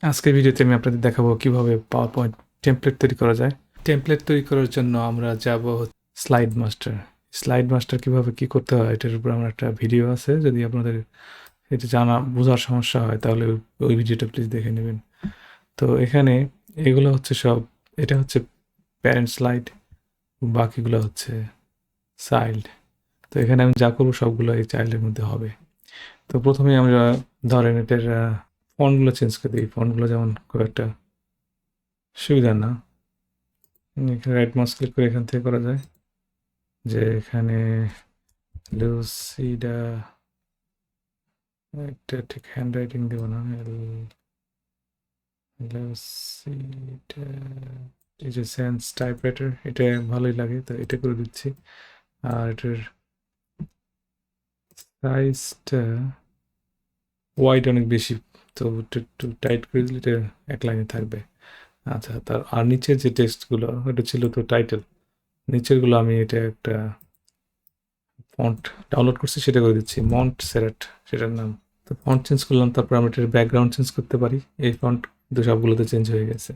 আজকের ভিডিওতে আমি আপনাদের দেখাবো কিভাবে পাওয়ার পয়েন্ট টেমপ্লেট তৈরি করা যায়। টেমপ্লেট তৈরি করার জন্য আমরা যাব স্লাইড মাস্টার। স্লাইড মাস্টার কীভাবে কী করতে হয় এটার উপর আমার একটা ভিডিও আছে, যদি আপনাদের এটা জানা বোঝার সমস্যা হয় তাহলে ওই ভিডিওটা প্লিজ দেখে নেবেন। তো এখানে এগুলো হচ্ছে সব, এটা হচ্ছে প্যারেন্ট স্লাইড, বাকিগুলো হচ্ছে চাইল্ড। তো এখানে আমি যা করবো সবগুলো এই চাইল্ডের মধ্যে হবে। তো প্রথমে আমরা ধরেন এটার ফন্টগুলো চেঞ্জ করে দিই। ফন্টগুলো যেমন খুব একটা সুবিধা না, এখানে রাইট মাউস ক্লিক করে এখান থেকে করা যায় যে এখানে লুসিডা, এটা ঠিক হ্যান্ড রাইটিং দেবো না, লুসিডা, এই যে সেন্স টাইপরাইটার, এটা ভালোই লাগে তো এটা করে দিচ্ছি। আর এটার সাইজটা ওয়াইড অনেক বেশি, তো একটু টাইট করে দিলে এটা এক লাইনে থাকবে। আচ্ছা, তার আর নিচের যে টেক্সটগুলো এটা ছিল তো টাইটেল, নিচেরগুলো আমি এটা একটা ফন্ট ডাউনলোড করছি সেটা করে দিচ্ছি, মন্ট সেরাট সেটার নাম। তো ফন্ট চেঞ্জ করলাম, তারপর আমি এটার ব্যাকগ্রাউন্ড চেঞ্জ করতে পারি। এই ফন্ট কিন্তু সবগুলোতে চেঞ্জ হয়ে গেছে,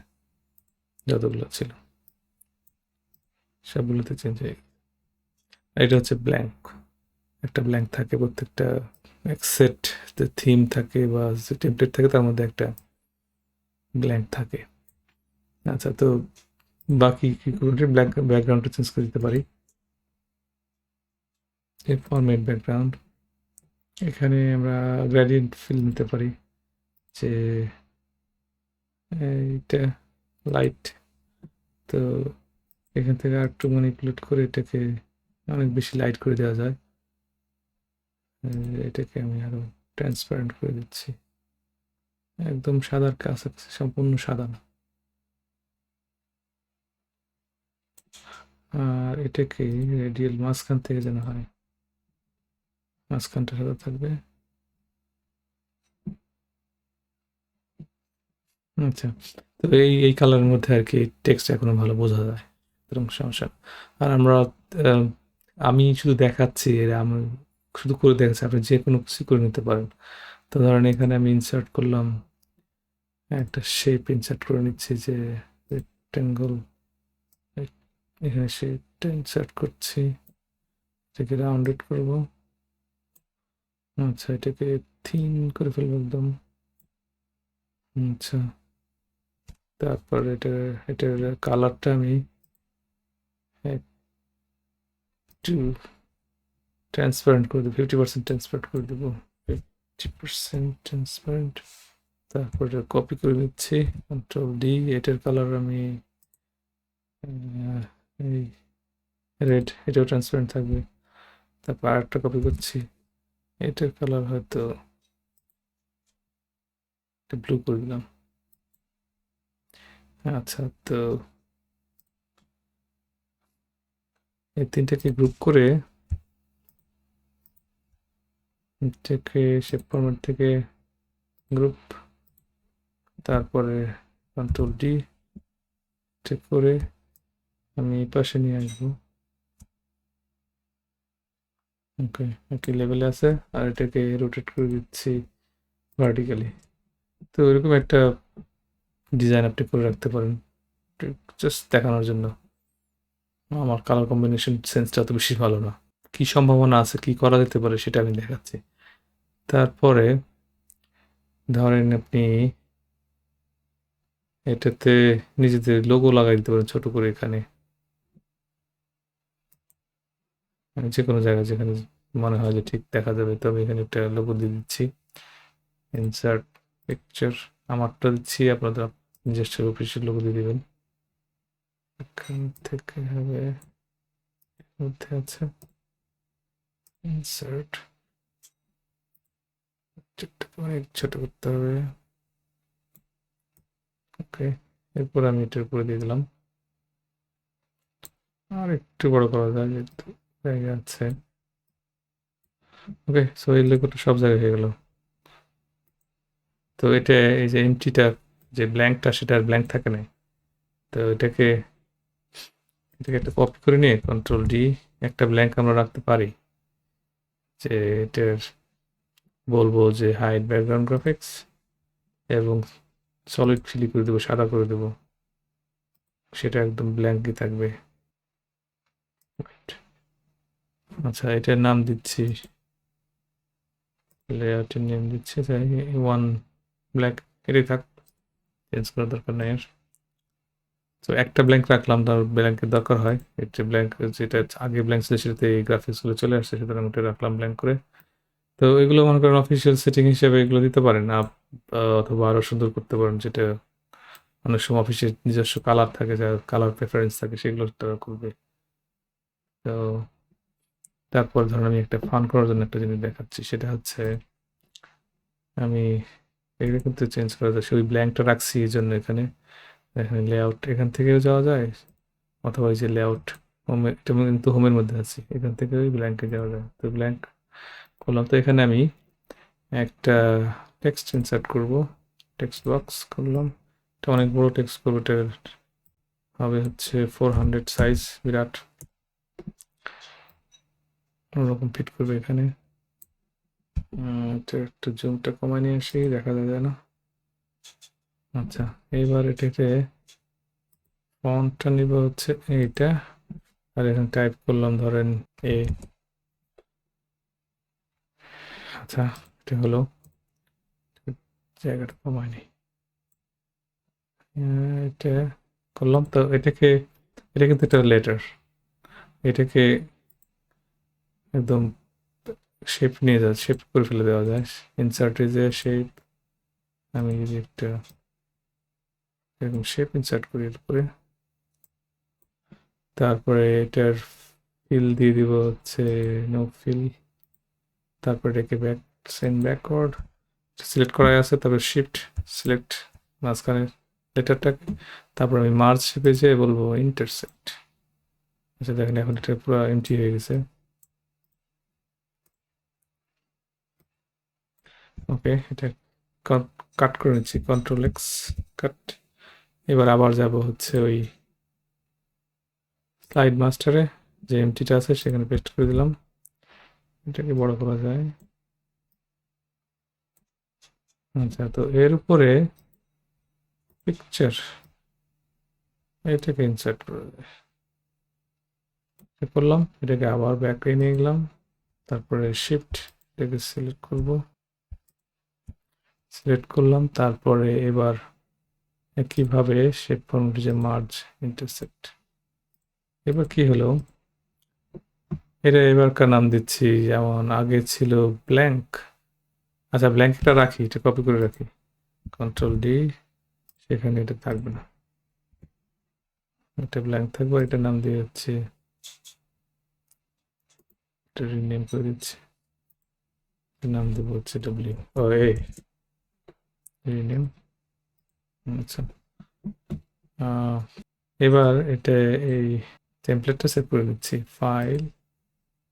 যতগুলো ছিল সবগুলোতে চেঞ্জ হয়ে গেছে। এটা হচ্ছে ব্ল্যাঙ্ক, একটা ব্ল্যাঙ্ক থাকে প্রত্যেকটা, এক সেট যে থিম থাকে বা যে টেমপ্লেট থাকে তার মধ্যে একটা ব্ল্যাঙ্ক থাকে। আচ্ছা, তো বাকি কী করে ব্যাকগ্রাউন্ডটা চেঞ্জ করে দিতে পারি। এই ফরম্যাট ব্যাকগ্রাউন্ড, এখানে আমরা গ্রেডিয়েন্ট ফিল নিতে পারি, যে এইটা লাইট, তো এখান থেকে আর একটু ম্যানিপুলেট করে এটাকে অনেক বেশি লাইট করে দেওয়া যায়। এটাকে আমি আরো ট্রান্সপারেন্ট করে দিচ্ছি, একদম সাদার কাছাকাছি, সম্পূর্ণ সাদা না। আর এটাকে রেডিয়াল মাঝখান থেকে যেন হয়, মাঝখানটা সাদা থাকবে। আচ্ছা, তো এই কালারের মধ্যে আর কি টেক্সট এখনো ভালো বোঝা যায়, এরকম সমস্যা। আর আমরা আমি শুধু দেখাচ্ছি, আমি শুধু করে দেখাচ্ছি, আপনি যে কোনো কিছু করে নিতে পারেন। তো ধরেন এখানে আমি ইনসার্ট করলাম, একটা শেপ ইনসার্ট করে নিচ্ছি, যে রেক্টেঙ্গল, এখানে শেপটা ইনসার্ট করছি, এটাকে রাউন্ডেড করব। আচ্ছা, এটাকে থিন করে ফেলবো একদম। আচ্ছা, তারপর এটার কালারটা আমি একটু ট্রান্সপারেন্ট করে দেবো, 50% ট্রান্সপারেন্ট করে দেবো, 50% ট্রান্সপারেন্ট। তারপর এটা কপি করে নিচ্ছি, কন্ট্রোল ডি। এটার কালার আমি এই রেড, এটাও ট্রান্সপারেন্ট থাকবে। তারপর আরেকটা কপি করছি, এটার কালার হয়তো ব্লু করে দিলাম। আচ্ছা, তো এই তিনটাকে গ্রুপ করে এটাকে শেপ ফরম্যাট থেকে গ্রুপ, তারপরে কন্ট্রোল ডি ঠিক করে আমি এই পাশে নিয়ে আসবো। ওকে, একই লেভেলে আছে। আর এটাকে রোটেট করে দিচ্ছি ভার্টিক্যালি। তো এরকম একটা ডিজাইন আপনি করে রাখতে পারেন, জাস্ট দেখানোর জন্য। আমার কালার কম্বিনেশন সেন্সটা অত বেশি ভালো না, কি সম্ভাবনা আছে, কি করা যেতে পারে সেটা আমি দেখাচ্ছি। তারপরে ধরেন আপনি এটাতে নিজেদের লোগো লাগাই দিতে পারেন ছোট করে, এখানে যে কোনো জায়গায় যেখানে মনে হয় যে ঠিক দেখা যাবে। তো আমি এখানে একটা লোগো দিয়ে দিচ্ছি, ইনসার্ট পিকচার, আমারটা দিচ্ছি, আপনাদের নিজস্ব অফিসিয়াল লোগো দিয়ে দেবেন। এখান থেকে হবে, মধ্যে আছে ইনসার্ট, অনেক ছোট করতে হবে। ওকে, এরপর আমি এটার উপরে দিয়ে দিলাম, আর একটু বড় করা যায় যেহেতু জায়গা আছে। ওকে, সো এই লোগোটা সব জায়গায় হয়ে গেল। তো এটা, এই যে এমটিটা, যে ব্ল্যাঙ্কটা, সেটা আর ব্ল্যাঙ্ক থাকে না। তো এটাকে একটা কপি করে নিয়ে কন্ট্রোল ডি, একটা ব্ল্যাঙ্ক আমরা রাখতে পারি, যে এটার বলবো যে হাইড ব্যাকগ্রাউন্ড গ্রাফিক্স, এবং সলিড ফিল করে দেবো, সাদা করে দেবো, সেটা একদম ব্ল্যাঙ্কই থাকবে। আচ্ছা, এটার নাম দিচ্ছি, লেআউটের নেম দিচ্ছি তাই ওয়ান ব্ল্যাক, এটাই থাক, চেঞ্জ করার দরকার নেই আর। তো একটা ব্ল্যাঙ্ক রাখলাম, তার ব্ল্যাঙ্কের দরকার হয়, একটা ব্ল্যাঙ্ক যেটা আগে ব্ল্যাঙ্ক ছিল সেটাতে এই গ্রাফিক্সগুলো চলে আসছে, সুতরাং ওটা রাখলাম ব্ল্যাঙ্ক করে। তো এগুলো মনে করেন অফিসিয়াল সেটিং হিসেবে এগুলো দিতে পারেন অথবা আরও সুন্দর করতে পারেন, যেটা অনেক সময় অফিসের নিজস্ব কালার থাকে, যা কালার প্রেফারেন্স থাকে সেগুলো তারা করবে। তো তারপর ধরুন আমি একটা ফান করার জন্য একটা জিনিস দেখাচ্ছি, সেটা হচ্ছে আমি এগুলো কিন্তু চেঞ্জ করা যায়, ওই ব্ল্যাঙ্কটা রাখছি এই জন্য এখানে এখানে লেআউট এখান থেকেও যাওয়া যায়, অথবা ওই যে লেআউট হোমে, এটা কিন্তু হোমের মধ্যে আছে, এখান থেকে ওই ব্ল্যাঙ্কে যাওয়া যায়। তো ব্ল্যাঙ্ক করলাম, তো এখানে আমি একটা টেক্সট ইনসার্ট করব, টেক্সট বক্স করলাম, এটা অনেক বড় টেক্সট করবো, এটা হবে হচ্ছে 400 সাইজ, বিরাট অন্যরকম ফিট করবে এখানে। এটা একটু জুমটা কমায় নিয়ে আসি, দেখা যায় না। আচ্ছা, এইবার এটাকে ফন্টটা নিব হচ্ছে এইটা, আর এখানে টাইপ করলাম ধরেন এ। আচ্ছা, এটা হলো, জায়গাটা কমায় নি, এটা করলাম। তো এটাকে, এটা কিন্তু একটা লেটার, এটাকে একদম শেপ নিয়ে যায়, শেপ করে ফেলে দেওয়া যায়, ইনসার্টে যে শেপ, আমি যদি একটা এরকম শেপ ইনসার্ট করি এর উপরে, তারপরে এটার ফিল দিয়ে দিব হচ্ছে নো ফিল, তারপরে এটাকে ব্যাক, সেন্ড ব্যাকওয়ার্ড সিলেক্ট করা আছে, তারপরে শিফট সিলেক্ট মাঝখানে লেটারটাকে, তারপর আমি মার্জ শেপে যেয়ে বলবো ইন্টারসেক্ট। আচ্ছা দেখেন এখন এটা পুরো এমটি হয়ে গেছে। ওকে, এটা কাট করে নিচ্ছি, কন্ট্রোল এক্স কাট। এবার আবার যাব হচ্ছে ওই স্লাইড মাস্টারে, যে এমটিটা আছে সেখানে পেস্ট করে দিলাম, এটাকে বড় করা যায়। আচ্ছা, তো এর উপরে পিকচার, এটাকে ইনসার্ট করে করলাম, এটাকে আবার ব্যাকে নিয়ে গেলাম, তারপরে শিফট এটাকে সিলেক্ট করব, সিলেক্ট করলাম, তারপরে এবার একইভাবে শেপ ফর্মটি যে মার্জ ইন্টারসেক্ট। এবার কি হলো, এটা এবারকার নাম দিচ্ছি, যেমন আগে ছিল ব্ল্যাঙ্ক। আচ্ছা, ব্ল্যাঙ্কটা রাখি, এটা কপি করে রাখি, কন্ট্রোল ডি, সেখানে এটা থাকবে না, এটা ব্ল্যাঙ্ক থাকবে, এটার নাম দিয়ে হচ্ছে, এটা রিনেম করে দিচ্ছি, নাম দেবো হচ্ছে ডব্লিউ ও এ, রিনেম। আচ্ছা, এবার এটা এই টেমপ্লেটটা সেভ করে দিচ্ছি, ফাইল,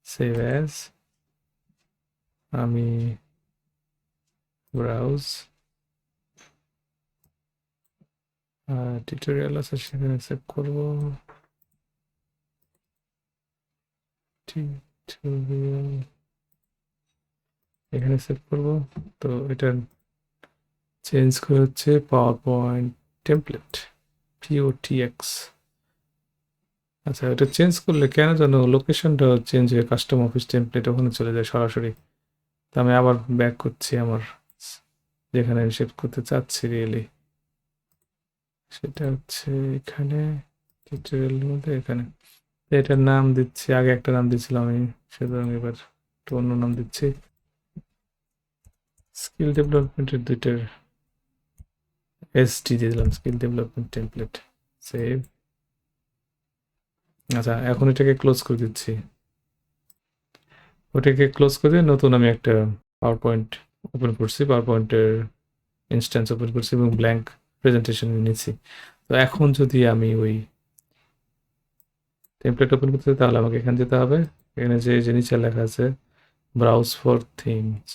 সেভ অ্যাজ, আমি ব্রাউজ টিউটোরিয়াল আছে সেখানে সেভ করব, টিউটোরিয়াল এখানে সেভ করব। তো এটা চেঞ্জ করে হচ্ছে পাওয়ার পয়েন্ট টেমপ্লেট, POTX। আচ্ছা, এটা চেঞ্জ করলে কেন যেন লোকেশনটা চেঞ্জ হয়ে কাস্টম অফিস টেমপ্লেট ওখানে চলে যায় সরাসরি। তো আমি আবার ব্যাক করছি আমার যেখানে আমি সেভ করতে চাচ্ছি রিয়েলি, সেটা হচ্ছে এখানে টিউটোরিয়ালের মধ্যে এখানে। এটার নাম দিচ্ছি, আগে একটা নাম দিয়েছিলাম আমি, সুতরাং এবার একটু অন্য নাম দিচ্ছি, স্কিল ডেভেলপমেন্টের দুইটার ST দিয়ে দিলাম, স্কিল ডেভেলপমেন্ট টেমপ্লেট, সেভ। আচ্ছা, এখন এটাকে ক্লোজ করে দিচ্ছি, ওটাকে ক্লোজ করে দিয়ে নতুন আমি একটা পাওয়ার পয়েন্ট ওপেন করছি, পাওয়ার পয়েন্টের ইনস্ট্যান্স ওপেন করছি এবং ব্ল্যাঙ্ক প্রেজেন্টেশন নিয়েছি। তো এখন যদি আমি ওই টেমপ্লেট ওপেন করতে চাই, তাহলে আমাকে এখানে যেতে হবে, এখানে যে নিচে লেখা আছে ব্রাউজ ফর থিমস,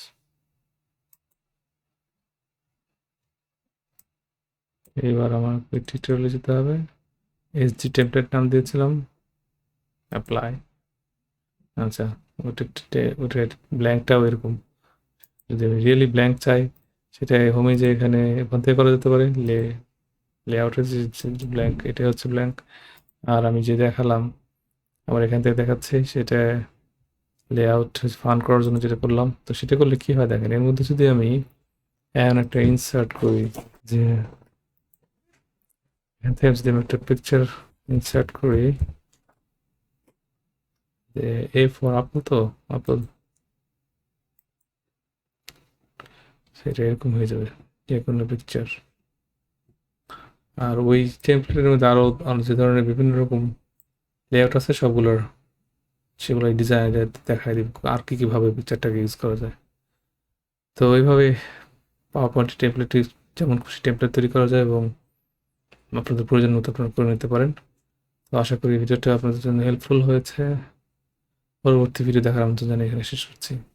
এইবার আমার ওই টিউটোরিয়ালে যেতে হবে, SG টেমপ্লেট নাম দিয়েছিলাম, অ্যাপ্লাই। আচ্ছা, ওটা ব্ল্যাঙ্কটাও এরকম, যদি আমি রিয়েলি ব্ল্যাঙ্ক চাই সেটা হোমে যে এখানে ওখান থেকে করা যেতে পারে। লেআউটের যে ব্ল্যাঙ্ক, এটা হচ্ছে ব্ল্যাঙ্ক। আর আমি যে দেখালাম আমার এখান থেকে দেখাচ্ছে, সেটা লেআউট ফান করার জন্য যেটা করলাম। তো সেটা করলে কি হয় দেখেন, এর মধ্যে যদি আমি এমন একটা ইনসার্ট করি যে এখান থেকে যদি আমি একটা পিকচার ইনসার্ট করি, যে এ ফর আপেল, তো আপেল, সেটা এরকম হয়ে যাবে যে কোনো পিকচার। আর ওই টেমপ্লেটের মধ্যে আরও যে ধরনের বিভিন্ন রকম লেআউট আছে সবগুলোর, সেগুলো ডিজাইনে দেখায় দিব আর কি কীভাবে পিকচারটাকে ইউজ করা যায়। তো ওইভাবে পাওয়ার পয়েন্ট টেমপ্লেট যেমন খুশি টেমপ্লেট তৈরি করা যায় এবং আপনাদের প্রয়োজন মতো আপনারা করে নিতে পারেন। তো আশা করি ভিডিওটা আপনাদের জন্য হেল্পফুল হয়েছে। পরবর্তী ভিডিও দেখার আমন্ত্রণ জানিয়ে এখানে শেষ করছি।